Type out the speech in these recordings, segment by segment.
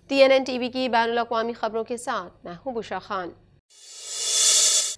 TNN T V کی بین الاقوامی خبروں کے ساتھ میں ہوں بشرا خان۔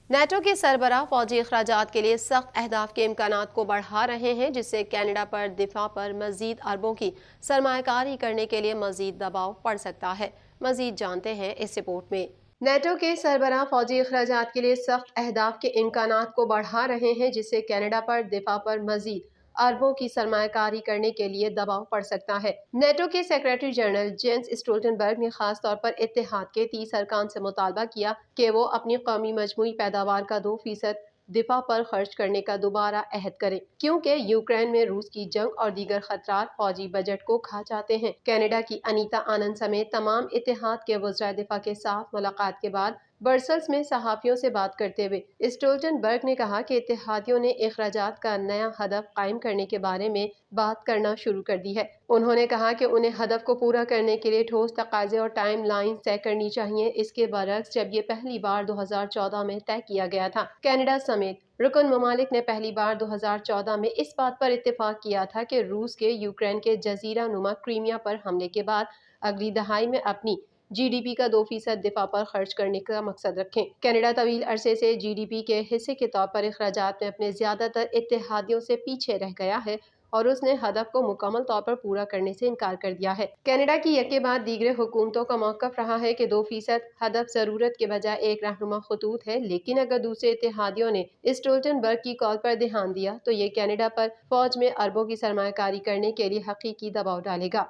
نیٹو کے سربراہ فوجی اخراجات کے لیے سخت اہداف کے امکانات کو بڑھا رہے ہیں، جس سے کینیڈا پر دفاع پر مزید اربوں کی سرمایہ کاری کرنے کے لیے مزید دباؤ پڑ سکتا ہے۔ مزید جانتے ہیں اس رپورٹ میں۔ نیٹو کے سربراہ فوجی اخراجات کے لیے سخت اہداف کے امکانات کو بڑھا رہے ہیں، جس سے کینیڈا پر دفاع پر مزید اربوں کی سرمایہ کاری کرنے کے لیے دباؤ پڑ سکتا ہے۔ نیٹو کے سیکریٹری جنرل جینس اسٹولٹنبرگ نے خاص طور پر اتحاد کے 30 ارکان سے مطالبہ کیا کہ وہ اپنی قومی مجموعی پیداوار کا 2% دفاع پر خرچ کرنے کا دوبارہ عہد کریں، کیونکہ یوکرین میں روس کی جنگ اور دیگر خطرات فوجی بجٹ کو کھا جاتے ہیں۔ کینیڈا کی انیتا آنند سمیت تمام اتحاد کے وزرائے دفاع کے ساتھ ملاقات کے بعد برسلز میں صحافیوں سے بات کرتے ہوئے اسٹولٹنبرگ نے کہا کہ اتحادیوں نے اخراجات کا نیا ہدف قائم کرنے کے بارے میں بات کرنا شروع کر دی ہے۔ انہوں نے کہا کہ انہیں ہدف کو پورا کرنے کے لیے ٹھوس تقاضے اور ٹائم لائن طے کرنی چاہیے، اس کے برعکس جب یہ پہلی بار 2014 میں طے کیا گیا تھا۔ کینیڈا سمیت رکن ممالک نے پہلی بار 2014 میں اس بات پر اتفاق کیا تھا کہ روس کے یوکرین کے جزیرہ نما کرائمیا پر حملے کے بعد اگلی دہائی میں اپنی جی ڈی پی کا 2% دفاع پر خرچ کرنے کا مقصد رکھیں۔ کینیڈا طویل عرصے سے جی ڈی پی کے حصے کے طور پر اخراجات میں اپنے زیادہ تر اتحادیوں سے پیچھے رہ گیا ہے اور اس نے ہدف کو مکمل طور پر پورا کرنے سے انکار کر دیا ہے۔ کینیڈا کی یکے بعد دیگر حکومتوں کا موقف رہا ہے کہ 2% ہدف ضرورت کے بجائے ایک رہنما خطوط ہے، لیکن اگر دوسرے اتحادیوں نے اسٹولٹنبرگ کی کال پر دھیان دیا تو یہ کینیڈا پر فوج میں اربوں کی سرمایہ کاری کرنے کے لیے حقیقی دباؤ ڈالے گا۔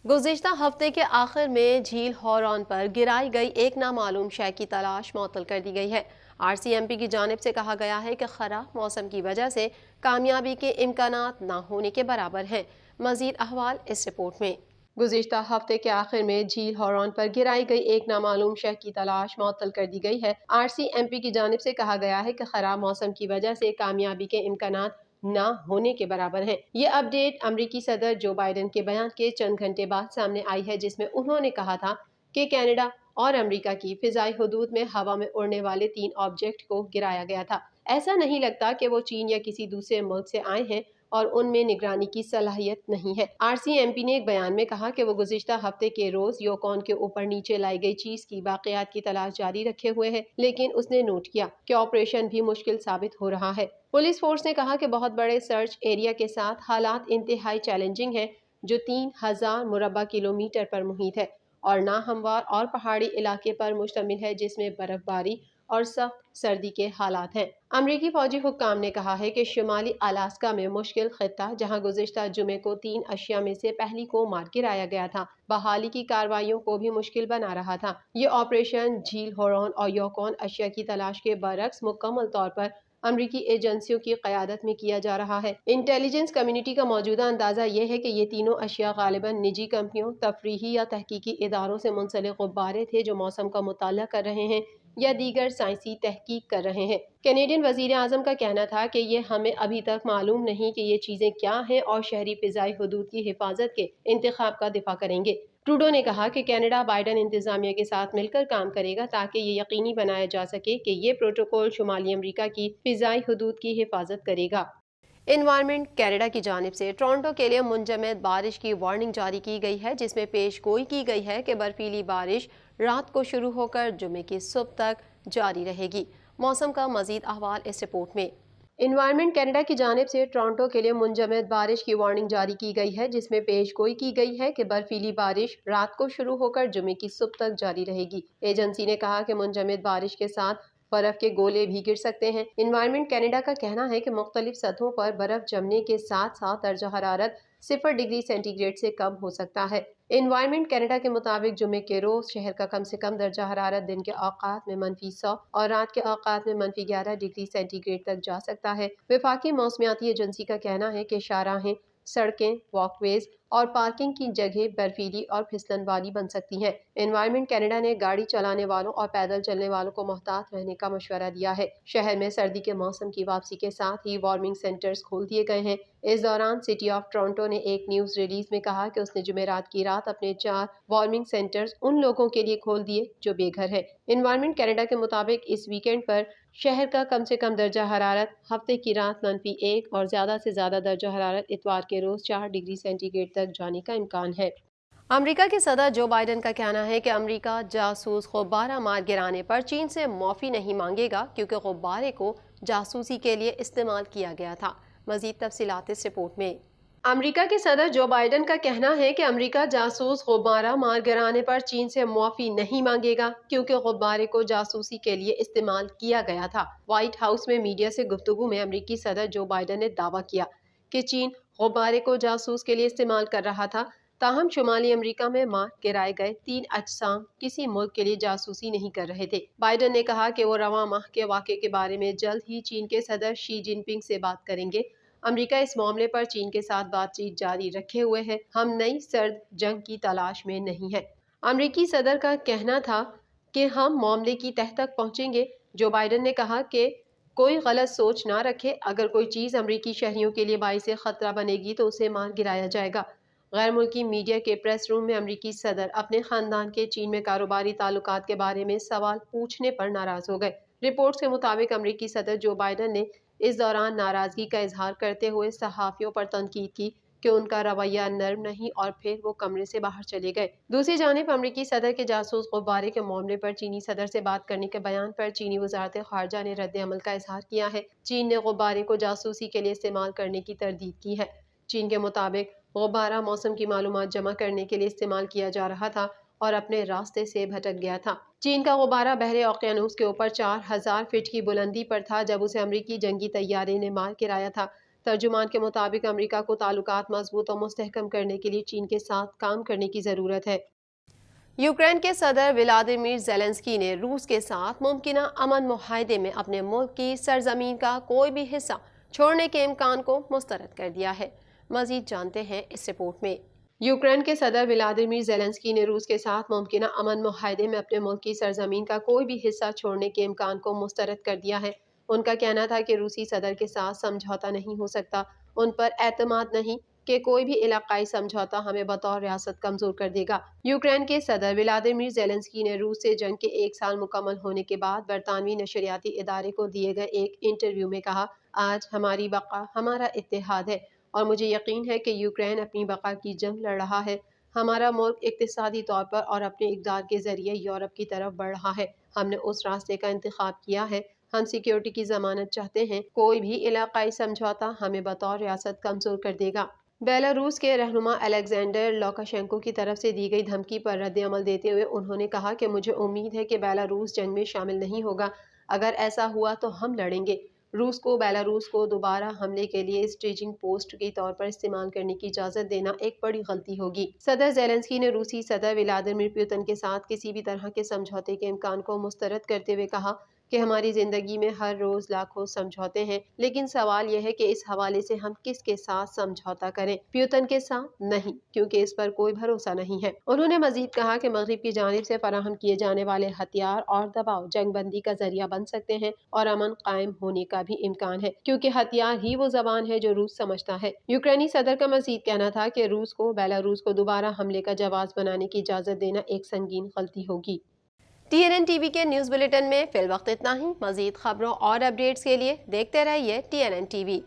گزشتہ ہفتے کے آخر میں جھیل ہورون پر گرائی گئی ایک نامعلوم شے کی تلاش معطل کر دی گئی ہے۔ RCMP کی جانب سے کہا گیا ہے کہ خراب موسم کی وجہ سے کامیابی کے امکانات نہ ہونے کے برابر ہیں۔ مزید احوال اس رپورٹ میں۔ گزشتہ ہفتے کے آخر میں جھیل ہورون پر گرائی گئی ایک نامعلوم شے کی تلاش معطل کر دی گئی ہے۔ RCMP کی جانب سے کہا گیا ہے کہ خراب موسم کی وجہ سے کامیابی کے امکانات نہ ہونے کے برابر ہیں۔ یہ اپ ڈیٹ امریکی صدر جو بائیڈن کے بیان کے چند گھنٹے بعد سامنے آئی ہے، جس میں انہوں نے کہا تھا کہ کینیڈا اور امریکہ کی فضائی حدود میں ہوا میں اڑنے والے 3 آبجیکٹ کو گرایا گیا تھا۔ ایسا نہیں لگتا کہ وہ چین یا کسی دوسرے ملک سے آئے ہیں اور ان میں نگرانی کی صلاحیت نہیں ہے۔ RCMP نے ایک بیان میں کہا کہ وہ گزشتہ ہفتے کے روز یوکون کے اوپر نیچے لائی گئی چیز کی باقیات کی تلاش جاری رکھے ہوئے ہے، لیکن اس نے نوٹ کیا کہ آپریشن بھی مشکل ثابت ہو رہا ہے۔ پولیس فورس نے کہا کہ بہت بڑے سرچ ایریا کے ساتھ حالات انتہائی چیلنجنگ ہیں، جو 3000 مربع کلومیٹر پر محیط ہے اور ناہموار اور پہاڑی علاقے پر مشتمل ہے، جس میں برف باری اور سخت سردی کے حالات ہیں۔ امریکی فوجی حکام نے کہا ہے کہ شمالی الاسکا میں مشکل خطہ، جہاں گزشتہ جمعے کو 3 اشیاء میں سے پہلی کو مار گرایا گیا تھا، بحالی کی کارروائیوں کو بھی مشکل بنا رہا تھا۔ یہ آپریشن جھیل ہورون اور یوکون اشیاء کی تلاش کے برعکس مکمل طور پر امریکی ایجنسیوں کی قیادت میں کیا جا رہا ہے۔ انٹیلیجنس کمیونٹی کا موجودہ اندازہ یہ ہے کہ یہ تینوں اشیاء غالباً نجی کمپنیوں، تفریحی یا تحقیقی اداروں سے منسلک غبارے تھے جو موسم کا مطالعہ کر رہے ہیں یا دیگر سائنسی تحقیق کر رہے ہیں۔ کینیڈین وزیر اعظم کا کہنا تھا کہ یہ ہمیں ابھی تک معلوم نہیں کہ یہ چیزیں کیا ہیں اور شہری فضائی حدود کی حفاظت کے انتخاب کا دفاع کریں گے۔ ٹروڈو نے کہا کہ کینیڈا بائیڈن انتظامیہ کے ساتھ مل کر کام کرے گا تاکہ یہ یقینی بنایا جا سکے کہ یہ پروٹوکول شمالی امریکہ کی فضائی حدود کی حفاظت کرے گا۔ انوائرمنٹ کینیڈا کی جانب سے ٹورنٹو کے لیے منجمد بارش کی وارننگ جاری کی گئی ہے، جس میں پیش گوئی کی گئی ہے کہ برفیلی بارش رات کو شروع ہو کر جمعے کی صبح تک جاری رہے گی۔ موسم کا مزید احوال اس رپورٹ میں۔ انوائرمنٹ کینیڈا کی جانب سے ٹورنٹو کے لیے منجمد بارش کی وارننگ جاری کی گئی ہے، جس میں پیش گوئی کی گئی ہے کہ برفیلی بارش رات کو شروع ہو کر جمعے کی صبح تک جاری رہے گی۔ ایجنسی نے کہا کہ منجمد بارش کے ساتھ برف کے گولے بھی گر سکتے ہیں۔ انوائرمنٹ کینیڈا کا کہنا ہے کہ مختلف سطحوں پر برف جمنے کے ساتھ ساتھ درجہ حرارت 0 ڈگری سینٹی گریڈ سے کم ہو سکتا ہے۔ انوائرمنٹ کینیڈا کے مطابق جمعے کے روز شہر کا کم سے کم درجہ حرارت دن کے اوقات میں -100 اور رات کے اوقات میں -11 ڈگری سینٹی گریڈ تک جا سکتا ہے۔ وفاقی موسمیاتی ایجنسی کا کہنا ہے کہ شاہراہیں، سڑکیں، واک ویز اور پارکنگ کی جگہیں برفیلی اور پھسلن والی بن سکتی ہیں۔ انوائرمنٹ کینیڈا نے گاڑی چلانے والوں اور پیدل چلنے والوں کو محتاط رہنے کا مشورہ دیا ہے۔ شہر میں سردی کے موسم کی واپسی کے ساتھ ہی وارمنگ سینٹرز کھول دیے گئے ہیں۔ اس دوران سٹی آف ٹورنٹو نے ایک نیوز ریلیز میں کہا کہ اس نے جمعرات کی رات اپنے 4 وارمنگ سینٹرز ان لوگوں کے لیے کھول دیے جو بے گھر ہیں۔ انوائرمنٹ کینیڈا کے مطابق اس ویکینڈ پر شہر کا کم سے کم درجہ حرارت ہفتے کی رات -1 اور زیادہ سے زیادہ درجہ حرارت اتوار کے روز 4 ڈگری سینٹی گریڈ تک جانے کا امکان ہے۔ امریکہ کے صدر جو بائیڈن کا کہنا ہے کہ امریکہ جاسوس غبارہ مار گرانے پر چین سے معافی نہیں مانگے گا کیونکہ غبارے کو جاسوسی کے لیے استعمال کیا گیا تھا۔ مزید تفصیلات اس رپورٹ میں۔ امریکہ کے صدر جو بائیڈن کا کہنا ہے کہ امریکہ جاسوس غبارہ مار گرانے پر چین سے معافی نہیں مانگے گا کیونکہ غبارے کو جاسوسی کے لیے استعمال کیا گیا تھا۔ وائٹ ہاؤس میں میڈیا سے گفتگو میں امریکی صدر جو بائیڈن نے دعویٰ کیا کہ چین غبارے کو جاسوس کے لیے استعمال کر رہا تھا، تاہم شمالی امریکہ میں مار گرائے گئے 3 اجسام کسی ملک کے لیے جاسوسی نہیں کر رہے تھے۔ بائیڈن نے کہا کہ وہ رواں ماہ کے واقعے کے بارے میں جلد ہی چین کے صدر شی جن پنگ سے بات کریں گے۔ امریکہ اس معاملے پر چین کے ساتھ بات چیت جاری رکھے ہوئے ہے۔ ہم نئی سرد جنگ کی تلاش میں نہیں ہیں۔ امریکی صدر کا کہنا تھا کہ ہم معاملے کی تہہ تک پہنچیں گے۔ جو بائیڈن نے کہا کہ کوئی غلط سوچ نہ رکھے، اگر کوئی چیز امریکی شہریوں کے لیے باعث خطرہ بنے گی تو اسے مار گرایا جائے گا۔ غیر ملکی میڈیا کے پریس روم میں امریکی صدر اپنے خاندان کے چین میں کاروباری تعلقات کے بارے میں سوال پوچھنے پر ناراض ہو گئے۔ رپورٹس کے مطابق امریکی صدر جو بائیڈن نے اس دوران ناراضگی کا اظہار کرتے ہوئے صحافیوں پر تنقید کی کہ ان کا رویہ نرم نہیں اور پھر وہ کمرے سے باہر چلے گئے۔ دوسری جانب امریکی صدر کے جاسوس غبارے کے معاملے پر چینی صدر سے بات کرنے کے بیان پر چینی وزارت خارجہ نے رد عمل کا اظہار کیا ہے۔ چین نے غبارے کو جاسوسی کے لیے استعمال کرنے کی تردید کی ہے۔ چین کے مطابق غبارہ موسم کی معلومات جمع کرنے کے لیے استعمال کیا جا رہا تھا اور اپنے راستے سے بھٹک گیا تھا۔ چین کا غبارہ بحر اوقیانوس کے اوپر 4000 فٹ کی بلندی پر تھا جب اسے امریکی جنگی طیارے نے مار گرایا تھا۔ ترجمان کے مطابق امریکہ کو تعلقات مضبوط اور مستحکم کرنے کے لیے چین کے ساتھ کام کرنے کی ضرورت ہے۔ یوکرین کے صدر ولادیمیر زیلنسکی نے روس کے ساتھ ممکنہ امن معاہدے میں اپنے ملک کی سرزمین کا کوئی بھی حصہ چھوڑنے کے امکان کو مسترد کر دیا ہے۔ مزید جانتے ہیں اس رپورٹ میں۔ یوکرین کے صدر ولادیمیر زیلنسکی نے روس کے ساتھ ممکنہ امن معاہدے میں اپنے ملک کی سرزمین کا کوئی بھی حصہ چھوڑنے کے امکان کو مسترد کر دیا ہے۔ ان کا کہنا تھا کہ روسی صدر کے ساتھ سمجھوتہ نہیں ہو سکتا۔ ان پر اعتماد نہیں کہ کوئی بھی علاقائی سمجھوتہ ہمیں بطور ریاست کمزور کر دے گا۔ یوکرین کے صدر ولادیمیر زیلنسکی نے روس سے جنگ کے 1 سال مکمل ہونے کے بعد برطانوی نشریاتی ادارے کو دیے گئے ایک انٹرویو میں کہا، آج ہماری بقا ہمارا اتحاد ہے اور مجھے یقین ہے کہ یوکرین اپنی بقا کی جنگ لڑ رہا ہے۔ ہمارا ملک اقتصادی طور پر اور اپنے اقدار کے ذریعے یورپ کی طرف بڑھ رہا ہے۔ ہم نے اس راستے کا انتخاب کیا ہے۔ ہم سیکیورٹی کی ضمانت چاہتے ہیں۔ کوئی بھی علاقائی سمجھوتہ ہمیں بطور ریاست کمزور کر دے گا۔ بیلاروس کے رہنما الیگزینڈر لوکاشینکو کی طرف سے دی گئی دھمکی پر رد عمل دیتے ہوئے انہوں نے کہا کہ مجھے امید ہے کہ بیلاروس جنگ میں شامل نہیں ہوگا۔ اگر ایسا ہوا تو ہم لڑیں گے۔ روس کو بیلاروس کو دوبارہ حملے کے لیے اسٹیجنگ پوسٹ کے طور پر استعمال کرنے کی اجازت دینا ایک بڑی غلطی ہوگی۔ صدر زیلنسکی نے روسی صدر ولادیمیر پوتن کے ساتھ کسی بھی طرح کے سمجھوتے کے امکان کو مسترد کرتے ہوئے کہا کہ ہماری زندگی میں ہر روز لاکھوں سمجھوتے ہیں، لیکن سوال یہ ہے کہ اس حوالے سے ہم کس کے ساتھ سمجھوتہ کریں۔ پیوتن کے ساتھ نہیں، کیونکہ اس پر کوئی بھروسہ نہیں ہے۔ انہوں نے مزید کہا کہ مغرب کی جانب سے فراہم کیے جانے والے ہتھیار اور دباؤ جنگ بندی کا ذریعہ بن سکتے ہیں اور امن قائم ہونے کا بھی امکان ہے، کیونکہ ہتھیار ہی وہ زبان ہے جو روس سمجھتا ہے۔ یوکرینی صدر کا مزید کہنا تھا کہ روس کو بیلاروس کو دوبارہ حملے کا جواز بنانے کی اجازت دینا ایک سنگین غلطی ہوگی۔ TNN ٹی وی کے نیوز بلیٹن میں فی الوقت اتنا ہی۔ مزید خبروں اور اپڈیٹس کے لیے دیکھتے رہیے TNN ٹی وی۔